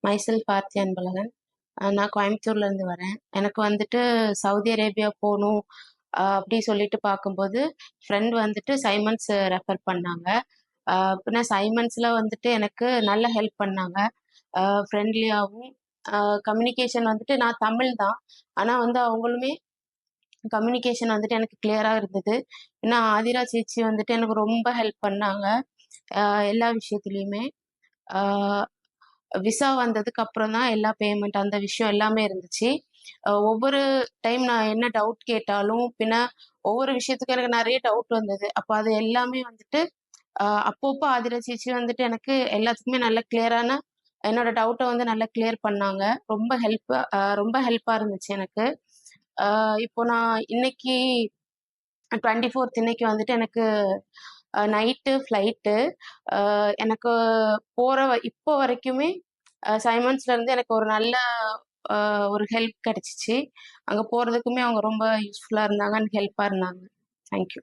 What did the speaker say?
Myself Aarthi Anbazhagan. நான் கோயம்புத்தூர்லேருந்து வரேன். எனக்கு வந்துட்டு சவுதி அரேபியா போணும் அப்படி சொல்லிட்டு பார்க்கும்போது, ஃப்ரெண்ட் வந்துட்டு சைமன்ஸ் ரெஃபர் பண்ணாங்க. பின்ன சைமன்ஸ்ல வந்துட்டு எனக்கு நல்ல ஹெல்ப் பண்ணாங்க. ஃப்ரெண்ட்லியாவும் கம்யூனிகேஷன் வந்துட்டு நான் தமிழ் தான். ஆனா வந்து அவங்களுமே கம்யூனிகேஷன் வந்துட்டு எனக்கு கிளியரா இருந்தது. ஏன்னா ஆதிரா சேச்சி வந்துட்டு எனக்கு ரொம்ப ஹெல்ப் பண்ணாங்க. எல்லா விஷயத்துலயுமே. ஆ விசா வந்ததுக்கு அப்புறம் தான் எல்லா பேமெண்ட் அந்த விஷயம் எல்லாமே இருந்துச்சு. ஒவ்வொரு டைம் நான் என்ன டவுட் கேட்டாலும், பின்ன ஒவ்வொரு விஷயத்துக்கும் எனக்கு நெறைய டவுட் வந்தது. அப்ப அது எல்லாமே வந்துட்டு அப்பப்போ ஆதிரா சேச்சி வந்துட்டு எனக்கு எல்லாத்துக்குமே நல்ல கிளியரான என்னோட டவுட்ட வந்து நல்லா கிளியர் பண்ணாங்க. ரொம்ப ஹெல்ப்பா இருந்துச்சு எனக்கு. இப்போ நான் இன்னைக்கு 24த் இன்னைக்கு வந்துட்டு எனக்கு நைட்டு ஃப்ளைட்டு. எனக்கு இப்போ வரைக்குமே சைமன்ஸ்ல இருந்து எனக்கு ஒரு நல்ல அ ஒரு ஹெல்ப் கிடைச்சுச்சு. அங்க போறதுக்குமே அவங்க ரொம்ப யூஸ்ஃபுல்லா இருந்தாங்க அண்ட் ஹெல்ப்பா இருந்தாங்க. Thank you.